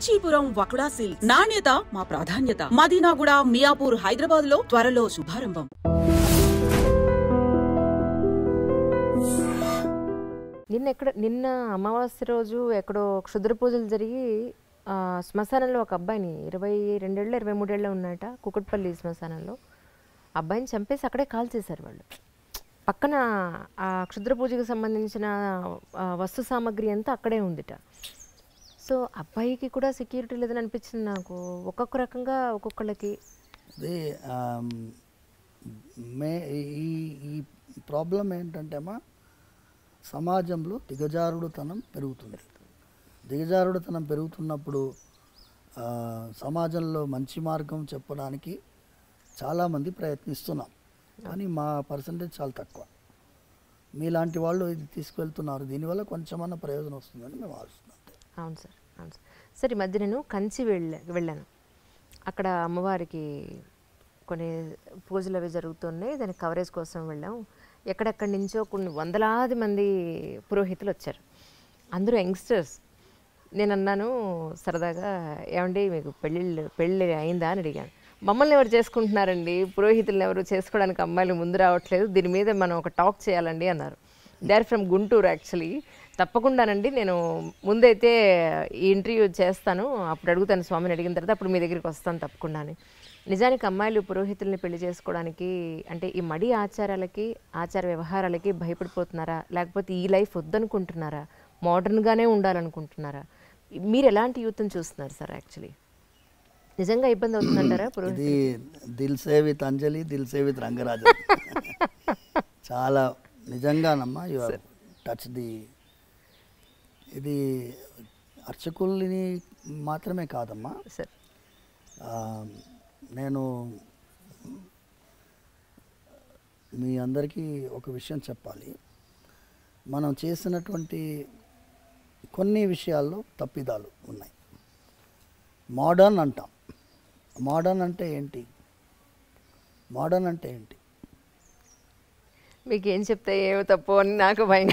Kanchipuram వకుడా silks నాణ్యత మా ప్రాధాన్యత. మదీనాగూడ, మియాపూర్, హైదరాబాద్ లో త్వరలో శుభారంభం. నిన్న అమావాస్య రోజు ఎక్కడో క్షుద్ర పూజలు జరిగి శ్మశానంలో ఒక అబ్బాయిని 22 ఏళ్ళు 23 ఏళ్ళు ఉన్నట కుకట్పల్లి శ్మశానంలో అబ్బాయిని చంపేసి అక్కడే కాల్ చేశారు వాళ్ళు. పక్కన ఆ క్షుద్ర పూజకు సంబంధించిన వస్తు సామాగ్రి అంతా అక్కడే ఉందిట. సో అబ్బాయికి కూడా సెక్యూరిటీ లేదని అనిపించింది నాకు. ఒక్కొక్క రకంగా ఒక్కొక్కళ్ళకి ఈ ప్రాబ్లం ఏంటంటే అమ్మా, సమాజంలో దిగజారుడుతనం పెరుగుతుంది. దిగజారుడుతనం పెరుగుతున్నప్పుడు సమాజంలో మంచి మార్గం చెప్పడానికి చాలామంది ప్రయత్నిస్తున్నాం, కానీ మా పర్సంటేజ్ చాలా తక్కువ. మీలాంటి వాళ్ళు ఇది తీసుకువెళ్తున్నారు, దీనివల్ల కొంచెమన్నా ప్రయోజనం వస్తుందని మేము ఆలోచిస్తున్నాం. అవును సార్, అవును సార్. సరే, ఈ మధ్య నేను కంచి వెళ్ళాను. అక్కడ అమ్మవారికి కొన్ని పూజలు అవి జరుగుతున్నాయి, దానికి కవరేజ్ కోసం వెళ్ళాం. ఎక్కడెక్కడి నుంచో కొన్ని వందలాది మంది పురోహితులు వచ్చారు, అందరూ యంగ్స్టర్స్. నేను అన్నాను సరదాగా, ఏమండి మీకు పెళ్ళి అయిందా అని అడిగాను. మమ్మల్ని ఎవరు చేసుకుంటున్నారండి, పురోహితులను ఎవరు చేసుకోవడానికి అమ్మాయిలు ముందు రావట్లేదు, దీని మీద మనం ఒక టాక్ చేయాలండి అన్నారు. They are from Guntur actually. తప్పకుండానండి, నేను ముందైతే ఈ ఇంటర్వ్యూ చేస్తాను, అప్పుడు అడుగుతాను, స్వామిని అడిగిన తర్వాత అప్పుడు మీ దగ్గరికి వస్తాను తప్పకుండా అని. నిజానికి అమ్మాయిలు పురోహితుల్ని పెళ్లి చేసుకోవడానికి అంటే ఈ మడి ఆచారాలకి ఆచార వ్యవహారాలకి భయపడిపోతున్నారా, లేకపోతే ఈ లైఫ్ వద్దనుకుంటున్నారా, మోడర్న్గానే ఉండాలనుకుంటున్నారా? మీరు ఎలాంటి యూత్ని చూస్తున్నారు సార్? యాక్చువల్లీ నిజంగా ఇబ్బంది అవుతుందంటారా? ఇది దిల్ సే విత్ అంజలి, దిల్ సే విత్ రంగరాజన్. చాలా నిజంగానమ్మా, యు ఆర్ టచ్ ది. ఇది అర్చకుల్ని మాత్రమే కాదమ్మా సార్. నేను మీ అందరికీ ఒక విషయం చెప్పాలి. మనం చేసినటువంటి కొన్ని విషయాల్లో తప్పిదాలు ఉన్నాయి. మోడర్న్ అంటాం. మోడర్న్ అంటే ఏంటి? మోడర్న్ అంటే ఏంటి? మీకు ఏం చెప్తే ఏమో తప్పు అని నాకు భయం.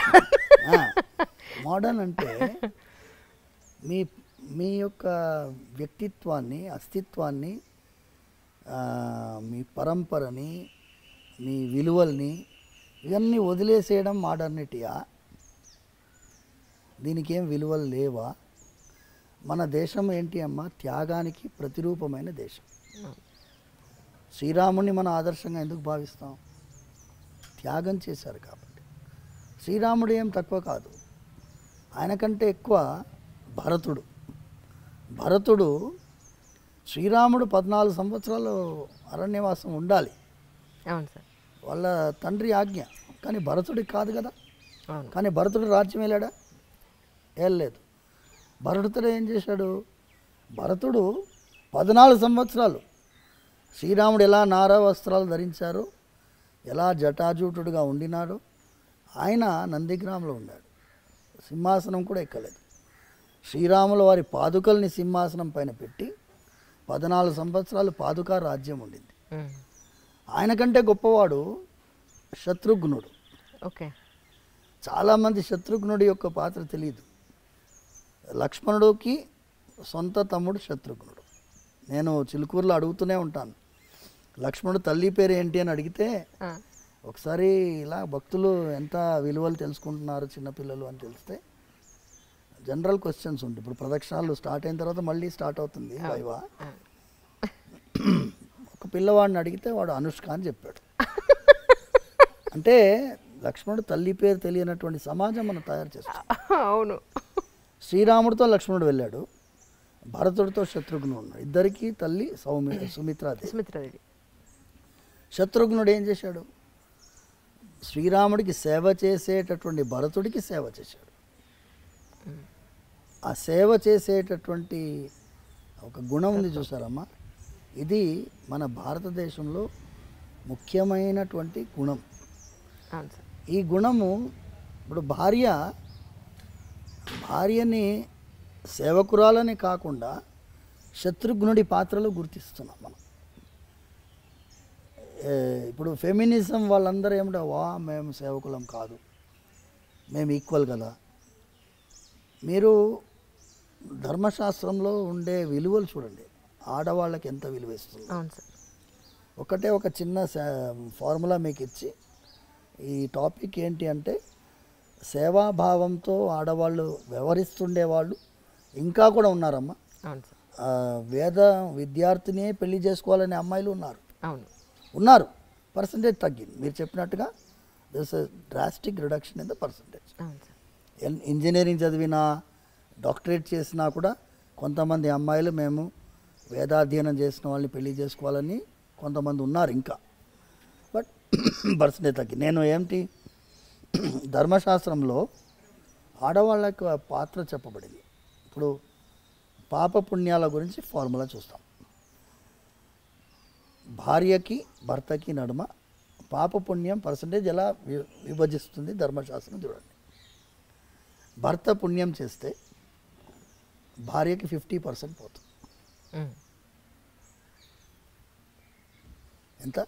మోడర్న్ అంటే మీ యొక్క వ్యక్తిత్వాన్ని, అస్తిత్వాన్ని, మీ పరంపరని, మీ విలువల్ని ఇవన్నీ వదిలేసేయడం మోడర్నిటీయా? దీనికి ఏం విలువలు లేవా? మన దేశం ఏంటి అమ్మా? త్యాగానికి ప్రతిరూపమైన దేశం. శ్రీరాముడిని మన ఆదర్శంగా ఎందుకు భావిస్తాం? త్యాగం చేశారు కాబట్టి. శ్రీరాముడు ఏం తక్కువ కాదు, ఆయన కంటే ఎక్కువ భరతుడు. భరతుడు శ్రీరాముడు 14 సంవత్సరాలు అరణ్యవాసం ఉండాలి, అవును సార్, వాళ్ళ తండ్రి ఆజ్ఞ. కానీ భరతుడికి కాదు కదా. కానీ భరతుడు రాజ్యం వెళ్ళాడా? వెళ్ళలేదు. భరతుడు ఏం చేశాడు? భరతుడు 14 సంవత్సరాలు శ్రీరాముడు ఎలా నార వస్త్రాలు ధరించారు, ఎలా జటాజూటుడుగా ఉండినాడు, ఆయన నందిగ్రామంలో ఉన్నాడు, సింహాసనం కూడా ఎక్కలేదు. శ్రీరాముల వారి పాదుకల్ని సింహాసనం పైన పెట్టి 14 సంవత్సరాలు పాదుకా రాజ్యం ఉండింది. ఆయన కంటే గొప్పవాడు శత్రుఘ్నుడు. ఓకే. చాలామంది శత్రుఘ్నుడి యొక్క పాత్ర తెలియదు. లక్ష్మణుడికి సొంత తమ్ముడు శత్రుఘ్నుడు. నేను చిలుకూరులో అడుగుతూనే ఉంటాను, లక్ష్మణుడు తల్లి పేరు ఏంటి అని అడిగితే, ఒకసారి ఇలా భక్తులు ఎంత విలువలు తెలుసుకుంటున్నారు చిన్నపిల్లలు అని తెలిస్తే జనరల్ క్వశ్చన్స్ ఉంటాయి. ఇప్పుడు ప్రదక్షిణాలు స్టార్ట్ అయిన తర్వాత మళ్ళీ స్టార్ట్ అవుతుంది వైవా. ఒక పిల్లవాడిని అడిగితే వాడు అనుష్క అని చెప్పాడు. అంటే లక్ష్మణుడు తల్లి పేరు తెలియనటువంటి సమాజం మనం తయారు చేస్తాం. అవును. శ్రీరాముడితో లక్ష్మణుడు వెళ్ళాడు, భరతుడితో శత్రుఘ్నుడు ఉన్నాడు. ఇద్దరికి తల్లి సుమిత్రాదేవి. శత్రుఘ్నుడు ఏం చేశాడు? శ్రీరాముడికి సేవ చేసేటటువంటి భరతుడికి సేవ చేశాడు. ఆ సేవ చేసేటటువంటి ఒక గుణం ఉంది చూసారమ్మా, ఇది మన భారతదేశంలో ముఖ్యమైనటువంటి గుణం. ఈ గుణము ఇప్పుడు భార్యని సేవకురాలని కాకుండా శత్రుఘ్నుడి పాత్రలో గుర్తిస్తున్నాం మనం. ఇప్పుడు ఫెమినిజం వాళ్ళందరూ ఏమిటో, మేము సేవకులం కాదు, మేము ఈక్వల్ కదా. మీరు ధర్మశాస్త్రంలో ఉండే విలువలు చూడండి, ఆడవాళ్ళకి ఎంత విలువ ఇస్తుంది. అవును సార్. ఒకటే ఒక చిన్న ఫార్ములా మీకు ఇచ్చి, ఈ టాపిక్ ఏంటి అంటే సేవాభావంతో ఆడవాళ్ళు వ్యవహరిస్తుండేవాళ్ళు ఇంకా కూడా ఉన్నారమ్మా. అవును సార్. వేద విద్యార్థినే పెళ్లి చేసుకోవాలనే అమ్మాయిలు అవును ఉన్నారు. పర్సంటేజ్ తగ్గింది. మీరు చెప్పినట్టుగా this drastic reduction in the percentage. అవును సార్. ఇంజనీరింగ్ చదివినా డాక్టరేట్ చేసినా కూడా కొంతమంది అమ్మాయిలు మేము వేదాధ్యయనం చేసిన వాళ్ళని పెళ్లి చేసుకోవాలని కొంతమంది ఉన్నారు ఇంకా. బట్ పర్సంటేజ్ తగ్గింది. నేను ఏంటి ధర్మశాస్త్రంలో ఆడవాళ్ళకు పాత్ర చెప్పబడింది. ఇప్పుడు పాప పుణ్యాల గురించి ఫార్ములా చూస్తాం. భార్యకి భర్తకి నడుమ పాప పుణ్యం పర్సంటేజ్ ఎలా విభజిస్తుంది ధర్మశాస్త్రం చూడండి. భర్త పుణ్యం చేస్తే భార్యకి 50% పోతుంది. ఎంత?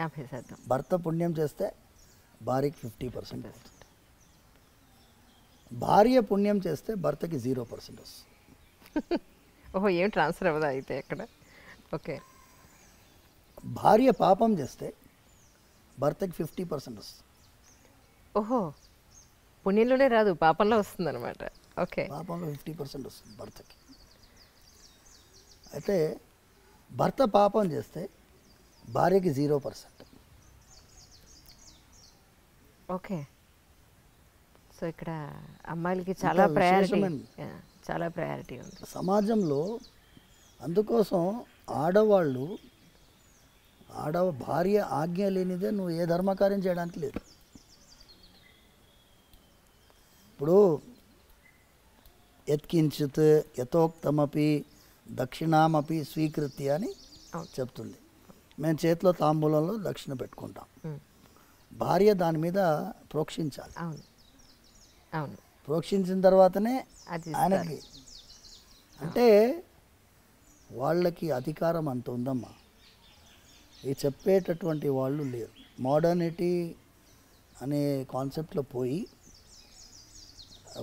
50%. భర్త పుణ్యం చేస్తే భార్యకి 50% పోతుంది. భార్య పుణ్యం చేస్తే భర్తకి 0% వస్తుంది. ఓహో, ఏం ట్రాన్స్ఫర్ అవ్వదా అయితే అక్కడ? ఓకే. భార్య పాపం చేస్తే భర్తకి 50% వస్తుంది. ఓహో, పుణ్యంలోనే రాదు, పాపంలో వస్తుంది అనమాట. ఓకే. పాపంలో 50% వస్తుంది భర్తకి. అయితే భర్త పాపం చేస్తే భార్యకి 0%. ఓకే. సో ఇక్కడ అమ్మాయిలకి చాలా ప్రయారిటీ ఉంది సమాజంలో. అందుకోసం ఆడవాళ్ళు భార్య ఆజ్ఞ లేనిదే నువ్వు ఏ ధర్మకార్యం చేయడానికి లేదు. ఇప్పుడు యత్కించిత్ యథోక్తమపి దక్షిణామపి స్వీకృత్య అని చెప్తుంది. మేము చేతిలో తాంబూలంలో దక్షిణ పెట్టుకుంటాం. భార్య దాని మీద ప్రోక్షించాలి. అవును అవును. ప్రోక్షించిన తర్వాతనే ఆయనకి, అంటే వాళ్ళకి అధికారం అంత ఉందమ్మా. ఇది చెప్పేటటువంటి వాళ్ళు లేరు. మోడర్నిటీ అనే కాన్సెప్ట్లో పోయి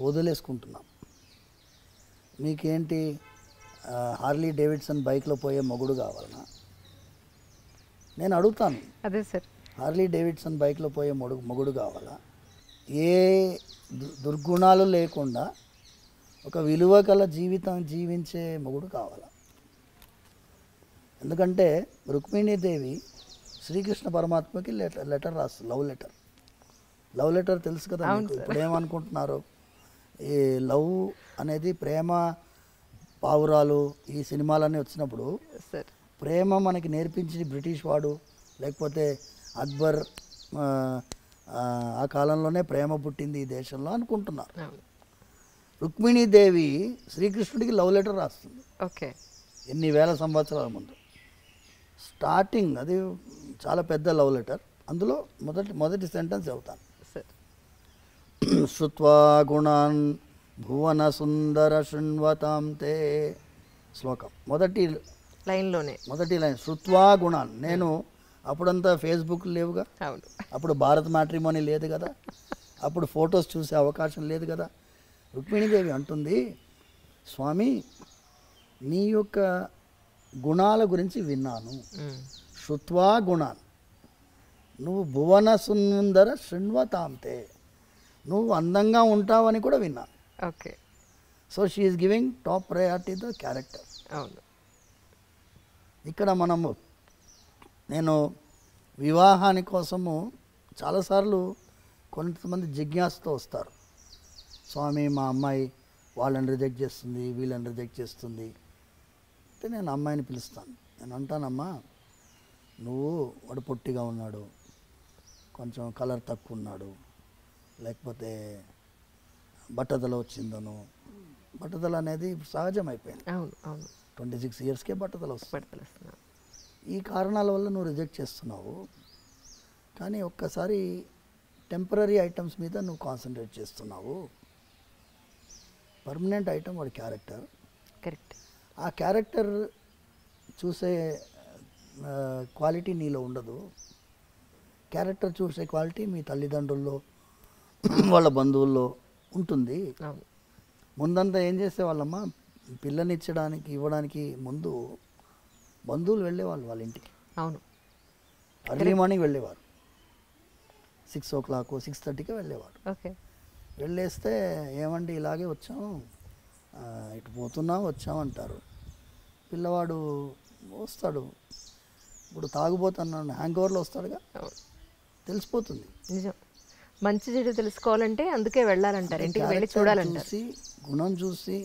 వదిలేసుకుంటున్నాం. మీకేంటి హార్లీ డేవిడ్సన్ బైక్లో పోయే మొగుడు కావాలన్నా? నేను అడుగుతాను. అదే సార్, హార్లీ డేవిడ్సన్ బైక్లో పోయే మొగుడు కావాలా? ఏ దుర్గుణాలు లేకుండా ఒక విలువ గల జీవితం జీవించే మొగుడు కావాలా? ఎందుకంటే రుక్మిణీదేవి శ్రీకృష్ణ పరమాత్మకి లెటర్ రాస్తుంది, లవ్ లెటర్ తెలుసు కదా మీకు. ఇప్పుడు ఏమనుకుంటున్నారు, ఈ లవ్ అనేది ప్రేమ పావురాలు ఈ సినిమాలన్నీ వచ్చినప్పుడు ప్రేమ మనకి నేర్పించి బ్రిటిష్ వాడు, లేకపోతే అక్బర్ ఆ కాలంలోనే ప్రేమ పుట్టింది ఈ దేశంలో అనుకుంటున్నారు. రుక్మిణీదేవి శ్రీకృష్ణుడికి లవ్ లెటర్ రాస్తుంది. ఓకే. ఎన్ని వేల సంవత్సరాల ముందు. స్టార్టింగ్ అది చాలా పెద్ద లవ్ లెటర్. అందులో మొదటి సెంటెన్స్ చెబుతాను. శ్రుత్వా గుణాన్ భువన సుందర శృణ్వతాం తే. శ్లోకం మొదటి లైన్ శ్రుత్వా గుణాన్. నేను అప్పుడంతా ఫేస్బుక్ లేవుగా, అప్పుడు భారత్ మ్యాట్రిమోనీ లేదు కదా, అప్పుడు ఫొటోస్ చూసే అవకాశం లేదు కదా. రుక్మిణీదేవి అంటుంది, స్వామి నీ యొక్క గుణాల గురించి విన్నాను. శ్రుత్వా గుణాన్, నువ్వు భువన సుందర శృణ్వతాంతే, నువ్వు అందంగా ఉంటావని కూడా విన్నాను. Okay. So she is giving top priority the character. అవును. ఇక్కడ నేను వివాహాని కోసము చాలాసార్లు కొంతమంది జిజ్ఞాసతో వస్తారు. స్వామి మా అమ్మాయి వాళ్ళని రిజెక్ట్ చేస్తుంది, వీళ్ళని రిజెక్ట్ చేస్తుంది అంటే నేను అమ్మాయిని పిలుస్తాను. నేను అంటానమ్మా, వాడు పొట్టిగా ఉన్నాడు, కొంచెం కలర్ తక్కువ ఉన్నాడు, లేకపోతే బట్టతల వచ్చిందను. బట్టతల అనేది సహజం అయిపోయింది. 26 ఇయర్స్కే బట్టతల వస్తుంది. ఈ కారణాల వల్ల నువ్వు రిజెక్ట్ చేస్తున్నావు. కానీ ఒక్కసారి టెంపరీ ఐటమ్స్ మీద నువ్వు కాన్సన్ట్రేట్ చేస్తున్నావు. పర్మనెంట్ ఐటమ్ వాడి క్యారెక్టర్. కరెక్ట్. ఆ క్యారెక్టర్ చూసే క్వాలిటీ నీలో ఉండదు. క్యారెక్టర్ చూసే క్వాలిటీ మీ తల్లిదండ్రుల్లో వాళ్ళ బంధువుల్లో ఉంటుంది. ముందంతా ఏం చేసేవాళ్ళమ్మా, పిల్లనిచ్చడానికి ఇవ్వడానికి ముందు బంధువులు వెళ్ళేవాళ్ళు వాళ్ళ ఇంటికి. అవును. అర్లీ మార్నింగ్ వెళ్ళేవారు, 6 o'clock 6:30కి వెళ్ళేవారు. ఓకే. వెళ్ళేస్తే ఏమండి ఇలాగే వచ్చాం, ఇటు పోతున్నాం వచ్చాం అంటారు. పిల్లవాడు వస్తాడు, ఇప్పుడు తాగుపోతున్నాను హ్యాంగ్ ఓవర్లో వస్తాడుగా, తెలిసిపోతుంది. నిజం. మంచి చెడు తెలుసుకోవాలంటే అందుకే వెళ్ళాలంటారు, ఇంటికి వెళ్ళి చూడాలంటారు. చూసి గుణం చూసి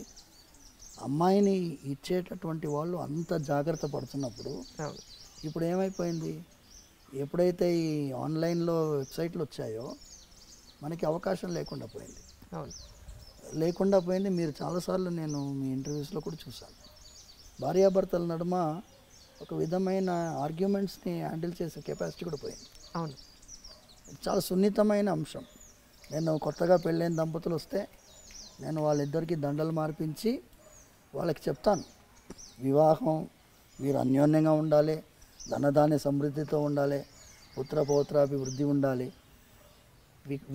అమ్మాయిని ఇచ్చేటటువంటి వాళ్ళు అంత జాగ్రత్త పడుతున్నప్పుడు ఇప్పుడు ఏమైపోయింది, ఎప్పుడైతే ఈ ఆన్లైన్లో వెబ్సైట్లు వచ్చాయో మనకి అవకాశం లేకుండా పోయింది. లేకుండా పోయింది. మీరు చాలాసార్లు నేను మీ ఇంటర్వ్యూస్లో కూడా చూశాను, భార్యాభర్తల నడుమ ఒక విధమైన ఆర్గ్యుమెంట్స్ని హ్యాండిల్ చేసే కెపాసిటీ కూడా పోయింది. అవును. చాలా సున్నితమైన అంశం. నేను కొత్తగా పెళ్ళైన దంపతులు వస్తే నేను వాళ్ళిద్దరికీ దండలు మార్పించి వాళ్ళకి చెప్తాను, వివాహం మీరు అన్యోన్యంగా ఉండాలి, ధనధాన్య సమృద్ధితో ఉండాలి, పుత్ర పౌత్రాభివృద్ధి ఉండాలి,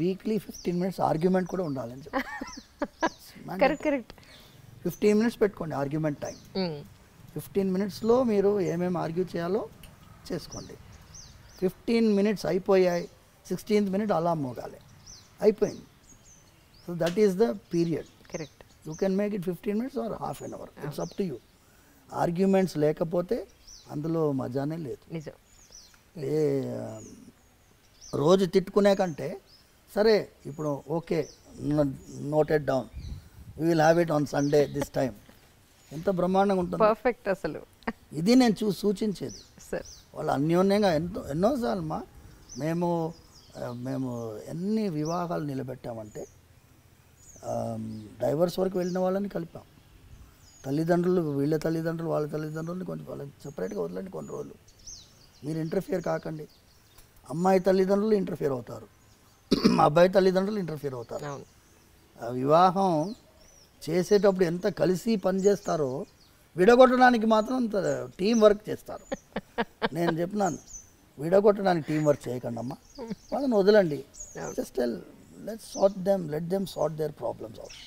వీక్లీ 15 minutes ఆర్గ్యుమెంట్ కూడా ఉండాలి అని చెప్పి. కరెక్ట్. 15 minutes పెట్టుకోండి ఆర్గ్యుమెంట్ టైం. 15 minutesలో మీరు ఏమేమి ఆర్గ్యూ చేయాలో చేసుకోండి. 15 minutes అయిపోయాయి, 16th minute అలారం మోగాలి, అయిపోయింది. So that is the period. Correct. You can make it 15 minutes or half an hour, it's up to you. Arguments లేకపోతే అందులో మజానే లేదు. నిజం. రోజు తిట్టుకునే కంటే సరే ఇప్పుడు okay noted down, we will have it on Sunday this time, ఎంత బ్రహ్మాండంగా ఉంటుంది. పర్ఫెక్ట్. అసలు ఇది నేను సూచించేది. సార్ వాళ్ళు అన్యోన్యంగా ఎన్నోసార్లు మేము ఎన్ని వివాహాలు నిలబెట్టామంటే డైవర్స్ వరకు వెళ్ళిన వాళ్ళని కలిపాం. తల్లిదండ్రులు వీళ్ళ తల్లిదండ్రులు వాళ్ళ తల్లిదండ్రులని కొంచెం వాళ్ళని సపరేట్గా వదలండి కొన్ని రోజులు, మీరు ఇంటర్ఫియర్ కాకండి. అమ్మాయి తల్లిదండ్రులు ఇంటర్ఫియర్ అవుతారు, అబ్బాయి తల్లిదండ్రులు ఇంటర్ఫియర్ అవుతారు. వివాహం చేసేటప్పుడు ఎంత కలిసి పనిచేస్తారో విడగొట్టడానికి మాత్రం అంత టీం వర్క్ చేస్తారు. నేను చెప్పినాను, విడగొట్టడానికి టీం వర్క్ చేయకండి అమ్మా, వాళ్ళని వదలండి. Just let them sort their problems out.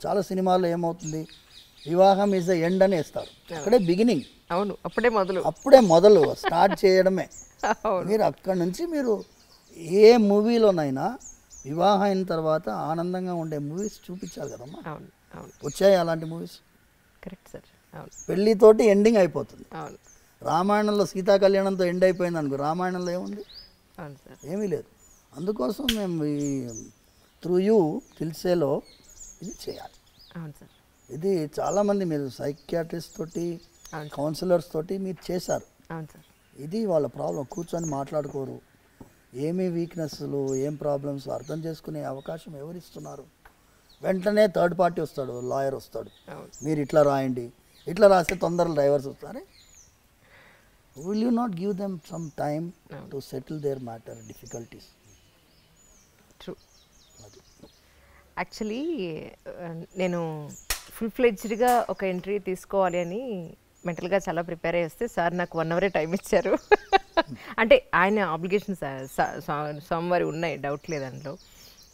చాలా సినిమాల్లో ఏమవుతుంది, వివాహం ఈజ్ ద ఎండ్ అని వేస్తారు, అక్కడే బిగినింగ్. అవును, అప్పుడే మొదలు స్టార్ట్ చేయడమే. మీరు అక్కడి నుంచి మీరు ఏ మూవీలోనైనా వివాహం అయిన తర్వాత ఆనందంగా ఉండే మూవీస్ చూపించాలి కదమ్మా. వచ్చాయి అలాంటి మూవీస్. Correct sir. పెళ్ళితోటి ఎండింగ్ అయిపోతుంది. రామాయణంలో సీతా కళ్యాణంతో ఎండ్ అయిపోయింది అనుకో, రామాయణంలో ఏముంది, ఏమీ లేదు. అందుకోసం మేము ఈ త్రూ యూ దిల్సేలో ఇది చేయాలి. ఇది చాలామంది మీరు సైకియాట్రిస్ట్ తోటి కౌన్సిలర్స్ తోటి మీరు చేశారు. ఇది వాళ్ళ ప్రాబ్లం, కూర్చొని మాట్లాడుకోరు, ఏమి వీక్నెస్లు ఏం ప్రాబ్లమ్స్ అర్థం చేసుకునే అవకాశం ఎవరిస్తున్నారు. వెంటనే థర్డ్ పార్టీ వస్తాడు, లాయర్ వస్తాడు, మీరు ఇట్లా రాయండి, ఇట్లా రాస్తే తొందరగా డైవర్స్ వస్తారే. Will you not give them some time to settle their matter difficulties. True. Actually నేను ఫుల్ ఫ్లెడ్జ్డ్గా ఒక ఎంట్రీ తీసుకోవాలి అని మెంటల్గా చాలా ప్రిపేర్ అయ్యి వస్తే సార్ నాకు 1 hour టైం ఇచ్చారు. అంటే ఆయన ఆబ్లిగేషన్స్ సోమవారం ఉన్నాయి, డౌట్ లేదు అందులో.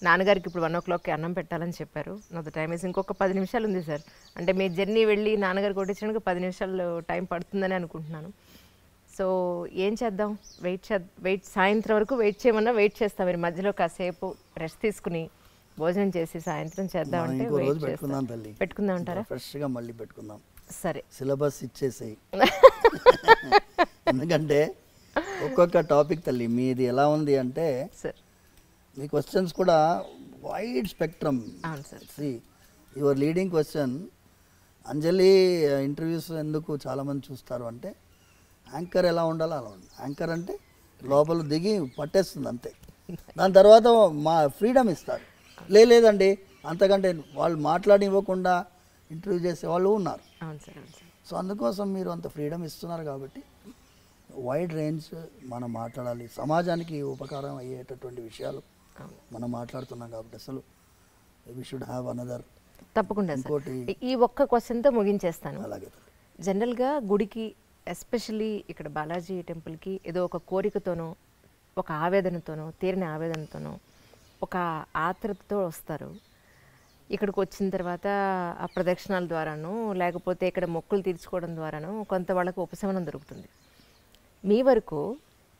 నాన్నగారికి ఇప్పుడు 1 o'clock అన్నం పెట్టాలని చెప్పారు. నాకు టైం వేసి ఇంకొక 10 నిమిషాలు ఉంది సార్. అంటే మీ జర్నీ వెళ్ళి నాన్నగారు కొట్టించడానికి 10 నిమిషాలు టైం పడుతుందని అనుకుంటున్నాను. సో ఏం చేద్దాం, వెయిట్ సాయంత్రం వరకు వెయిట్ చేయమన్నా వెయిట్ చేస్తాం. మీరు మధ్యలో కాసేపు రెస్ట్ తీసుకుని భోజనం చేసి సాయంత్రం చేద్దాం అంటే పెట్టుకుందాం అంటారా? ఫ్రెష్గా మళ్ళీ పెట్టుకుందాం. సరే, సిలబస్ ఇచ్చేసాయి. ఎందుకంటే ఒక్కొక్క టాపిక్ తల్లి మీది ఎలా ఉంది అంటే సార్ మీ క్వశ్చన్స్ కూడా wide spectrum. See your leading question, Anjali interviews ఎందుకు చాలామంది చూస్తారు అంటే యాంకర్ ఎలా ఉండాలో అలా ఉంది. యాంకర్ అంటే లోపల దిగి పట్టేస్తుంది అంతే, దాని తర్వాత మా ఫ్రీడమ్ ఇస్తారు. లేదండి అంతకంటే వాళ్ళు మాట్లాడివ్వకుండా ఇంటర్వ్యూ చేసే వాళ్ళు ఉన్నారు. సో అందుకోసం మీరు అంత ఫ్రీడమ్ ఇస్తున్నారు కాబట్టి వైడ్ రేంజ్ మనం మాట్లాడాలి. సమాజానికి ఉపకారం అయ్యేటటువంటి విషయాలు మనం మాట్లాడుతున్నాం కాబట్టి అసలు వి షుడ్ హ్యావ్ అనదర్. తప్పకుండా ఈ ఒక్క క్వశ్చన్తో ముగించేస్తాను. అలాగే జనరల్గా గుడికి, ఎస్పెషల్లీ ఇక్కడ బాలాజీ టెంపుల్కి ఏదో ఒక కోరికతోనో, ఒక ఆవేదనతోనో, తీరిన ఆవేదనతోనో, ఒక ఆత్రతతో వస్తారు. ఇక్కడికి వచ్చిన తర్వాత ఆ ప్రదక్షిణాల ద్వారానో లేకపోతే ఇక్కడ మొక్కులు తీర్చుకోవడం ద్వారానో కొంత వాళ్ళకు ఉపశమనం దొరుకుతుంది. మీ వరకు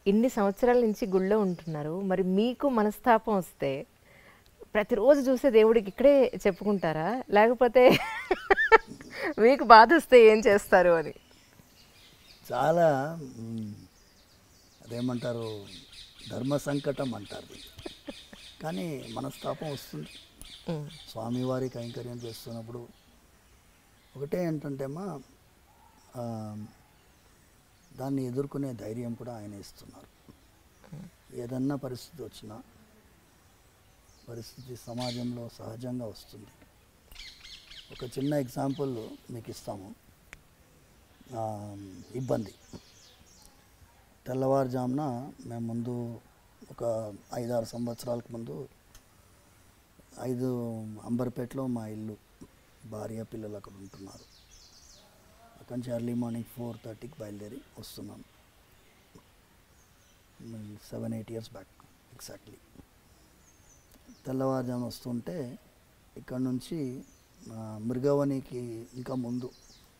ఇన్ని సంవత్సరాల నుంచి గుళ్ళో ఉంటున్నారు, మరి మీకు మనస్తాపం వస్తే ప్రతిరోజు చూసే దేవుడికి ఇక్కడే చెప్పుకుంటారా, లేకపోతే మీకు బాధ వస్తే ఏం చేస్తారు అని? చాలా అదేమంటారు, ధర్మ సంకటం అంటారు. కానీ మనస్తాపం వస్తుంది. స్వామివారి కైంకర్యం చేస్తున్నప్పుడు ఒకటే ఏంటంటేమా, దాన్ని ఎదుర్కొనే ధైర్యం కూడా ఆయన ఇస్తున్నారు. ఏదన్నా పరిస్థితి వచ్చినా, పరిస్థితి సమాజంలో సహజంగా వస్తుంది. ఒక చిన్న ఎగ్జాంపుల్ మీకు ఇస్తాము. ఇబ్బంది తెల్లవారుజామున మేము ముందు ఒక 5-6 సంవత్సరాలకు ముందు 5 అంబర్పేటలో మా ఇల్లు, భార్య పిల్లలు అక్కడ ఉంటున్నారు. అక్కడి నుంచి ఎర్లీ మార్నింగ్ 4:30కి బయలుదేరి వస్తున్నాం. 7-8 years బ్యాక్ ఎగ్జాక్ట్లీ. తెల్లవారుజామున వస్తుంటే ఇక్కడ నుంచి మృగవనికి ఇంకా ముందు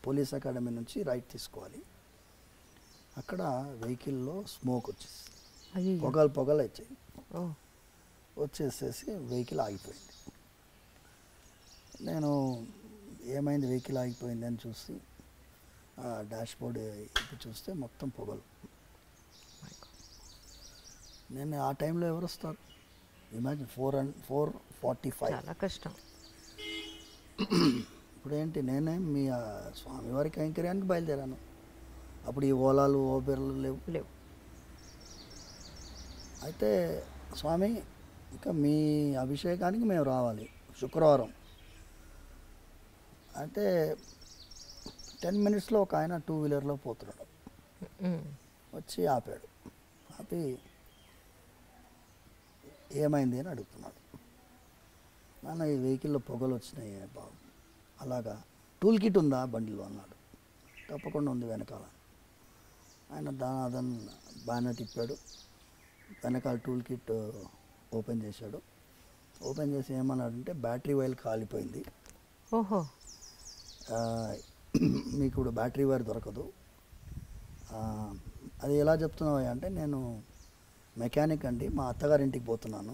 పోలీస్ అకాడమీ నుంచి రైట్ తీసుకోవాలి. అక్కడ వెహికల్లో స్మోక్ వచ్చేసి పొగలు వచ్చాయి. వచ్చేసేసి వెహికల్ ఆగిపోయింది. నేను ఏమైంది వెహికల్ ఆగిపోయింది అని చూసి డాష్ బోర్డ్ ఇప్పి చూస్తే మొత్తం పొగలు. నేను ఆ టైంలో ఎవరు వస్తారు? ఇమాజిన్ 4:45. చాలా కష్టం. ఇప్పుడు ఏంటి, నేనే మీ స్వామివారి కైంకర్యానికి బయలుదేరాను. అప్పుడు ఈ ఓలాలు ఓబెర్లు లేవు. అయితే స్వామి ఇంకా మీ అభిషేకానికి మేము రావాలి శుక్రవారం. అయితే 10 minutesలో ఒక ఆయన 2-wheelerలో పోతున్నాడు. వచ్చి ఆపాడు. ఆపి ఏమైంది అని అడుగుతున్నాడు. నాన్న ఈ వెహికల్లో పొగలు వచ్చినాయి బాబు. అలాగా, టూల్ కిట్ ఉందా బండిలో అన్నాడు. తప్పకుండా ఉంది వెనకాల. ఆయన అదన్ బాగానే తిప్పాడు. వెనకాల టూల్ కిట్ ఓపెన్ చేశాడు. ఓపెన్ చేసి ఏమన్నాడంటే బ్యాటరీ వైర్ కాలిపోయింది. ఓహో, మీకు ఇప్పుడు బ్యాటరీ వైర్ దొరకదు. అది ఎలా చెప్తున్నావు అంటే, నేను మెకానిక్ అండి, మా అత్తగారింటికి పోతున్నాను.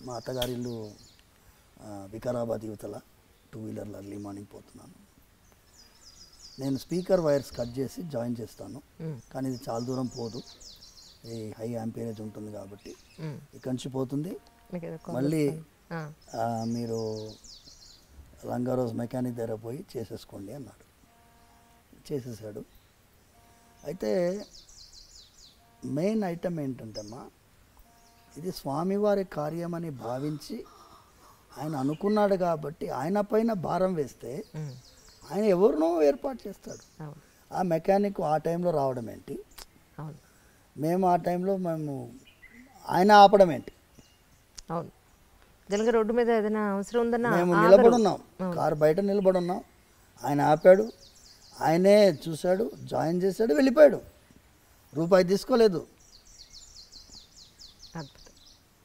మా అత్తగారి ఇల్లు వికారాబాద్ యువతల, 2-wheelerలో ఎర్లీ మార్నింగ్ పోతున్నాను. నేను స్పీకర్ వైర్స్ కట్ చేసి జాయిన్ చేస్తాను, కానీ ఇది చాలా దూరం పోదు, ఈ హై యాంపేరేజ్ ఉంటుంది కాబట్టి ఇక్కడి నుంచి పోతుంది. మళ్ళీ మీరు రంగారోజ్ మెకానిక్ దగ్గర పోయి చేసేసుకోండి అన్నాడు. చేసేసాడు. అయితే మెయిన్ ఐటమ్ ఏంటంటేమ్మా, ఇది స్వామివారి కార్యమని భావించి ఆయన అనుకున్నాడు కాబట్టి ఆయన పైన భారం వేస్తే ఆయన ఎవరినో ఏర్పాటు చేస్తాడు. ఆ మెకానిక్ ఆ టైంలో రావడం ఏంటి, మేము ఆ టైంలో ఆయన ఆపడం ఏంటి? అవును, జనగా రోడ్డు మీద ఏదైనా అవసరం ఉందన్నా మేము నిలబడున్నాం, కారు బయట నిలబడున్నాం, ఆయన ఆపాడు, ఆయనే చూశాడు, జాయిన్ చేశాడు, వెళ్ళిపోయాడు, రూపాయి తీసుకోలేదు.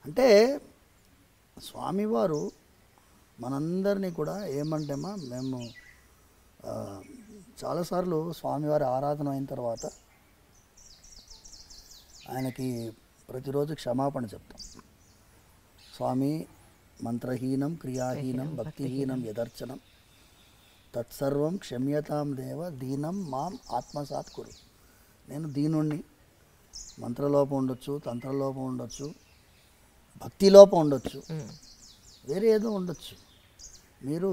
అంటే స్వామివారు మనందరినీ కూడా ఏమంటేమా, మేము చాలాసార్లు స్వామివారి ఆరాధన అయిన తర్వాత ఆయనకి ప్రతిరోజు క్షమాపణ చెప్తాం. స్వామి, మంత్రహీనం క్రియాహీనం భక్తిహీనం యదర్చనం తత్సర్వం క్షమ్యతాం దేవ దీనం మాం ఆత్మసాత్ కురు. నేను దీనుణ్ణి, మంత్రలోపం ఉండొచ్చు, తంత్రలోపం ఉండొచ్చు, భక్తిలోపం ఉండొచ్చు, వేరే ఏదో ఉండొచ్చు. మీరు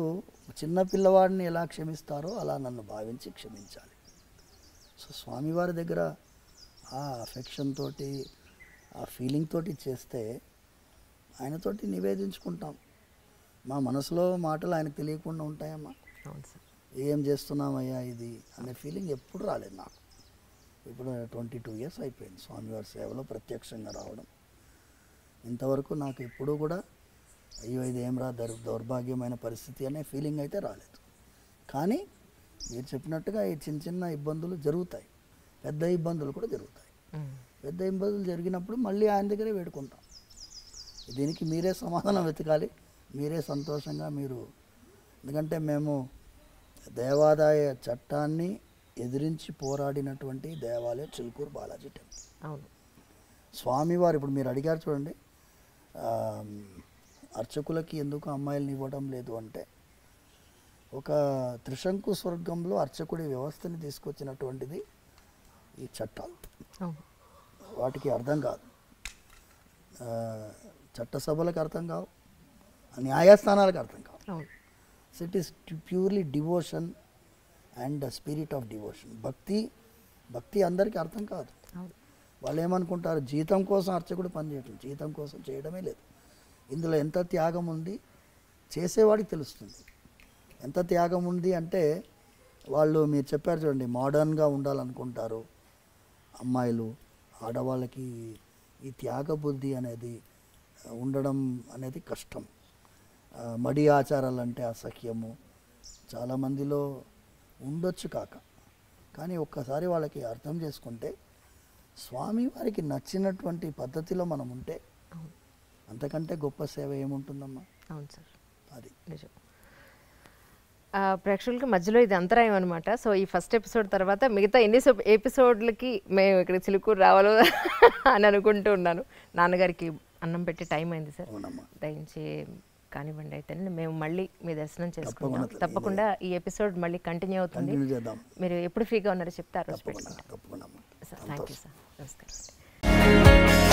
చిన్న పిల్లవాడిని ఎలా క్షమిస్తారో అలా నన్ను భావించి క్షమించాలి. సో స్వామివారి దగ్గర ఆ అఫెక్షన్ తోటి, ఆ ఫీలింగ్ తోటి చేస్తే ఆయనతోటి నివేదించుకుంటాం. మా మనసులో మాటలు ఆయనకు తెలియకుండా ఉంటాయమ్మా. ఏం చేస్తున్నామయ్యా ఇది అనే ఫీలింగ్ ఎప్పుడు రాలేదు నాకు. ఇప్పుడు 22 years అయిపోయింది స్వామివారి సేవలో ప్రత్యక్షంగా రావడం. ఇంతవరకు నాకు ఎప్పుడూ కూడా అయ్యో ఇది ఏం రా దౌర్భాగ్యమైన పరిస్థితి అనే ఫీలింగ్ అయితే రాలేదు. కానీ మీరు చెప్పినట్టుగా ఈ చిన్న చిన్న ఇబ్బందులు జరుగుతాయి, పెద్ద ఇబ్బందులు కూడా జరుగుతాయి. పెద్ద ఇబ్బందులు జరిగినప్పుడు మళ్ళీ ఆయన దగ్గరే వేడుకుంటాం. దీనికి మీరే సమాధానం వెతకాలి, మీరే సంతోషంగా మీరు, ఎందుకంటే మేము దేవాదాయ చట్టాన్ని ఎదిరించి పోరాడినటువంటి దేవాలయం చిలుకూరు బాలాజీ టెంపుల్. అవును. స్వామివారు ఇప్పుడు మీరు అడిగారు చూడండి, అర్చకులకి ఎందుకు అమ్మాయిలను ఇవ్వడం లేదు అంటే, ఒక త్రిశంకు స్వర్గంలో అర్చకుడి వ్యవస్థని తీసుకొచ్చినటువంటిది ఈ చట్టాలు. వాటికి అర్థం కాదు, చట్టసభలకు అర్థం కావు, న్యాయస్థానాలకు అర్థం కావు. So it is purely devotion and spirit of devotion. భక్తి అందరికీ అర్థం కాదు. వాళ్ళు ఏమనుకుంటారు, జీతం కోసం అర్చకుడు పనిచేయటం, జీతం కోసం చేయడమే లేదు. ఇందులో ఎంత త్యాగం ఉంది చేసేవాడికి తెలుస్తుంది. ఎంత త్యాగం ఉంది అంటే, వాళ్ళు మీరు చెప్పారు చూడండి, మోడర్న్గా ఉండాలనుకుంటారు అమ్మాయిలు. ఆడవాళ్ళకి ఈ త్యాగ బుద్ధి అనేది ఉండడం అనేది కష్టం. మడి ఆచారాలు అంటే అసహ్యము చాలామందిలో ఉండొచ్చు కాక, కానీ ఒక్కసారి వాళ్ళకి అర్థం చేసుకుంటే, స్వామి వారికి నచ్చినటువంటి పద్ధతిలో మనం ఉంటే అంతకంటే గొప్ప సేవ ఏముంటుందమ్మా. అవును సార్, అది నిజం. ప్రేక్షకులకి మధ్యలో ఇది అంతరాయం అనమాట. సో ఈ ఫస్ట్ ఎపిసోడ్ తర్వాత మిగతా ఎన్ని ఎపిసోడ్లకి మేము ఇక్కడ చిలుకూరు రావాలో అని అనుకుంటూ ఉన్నాను. నాన్నగారికి అన్నం పెట్టి టైం అయింది సార్, దయించి కానివ్వండి. అయితే మేము మళ్ళీ మీ దర్శనం చేసుకుంటాం. తప్పకుండా ఈ ఎపిసోడ్ మళ్ళీ కంటిన్యూ అవుతుంది. మీరు ఎప్పుడు ఫ్రీగా ఉన్నారో చెప్తే ఆ రోజు పెట్టుకుంటాం. థ్యాంక్ యూ సార్, నమస్కారం.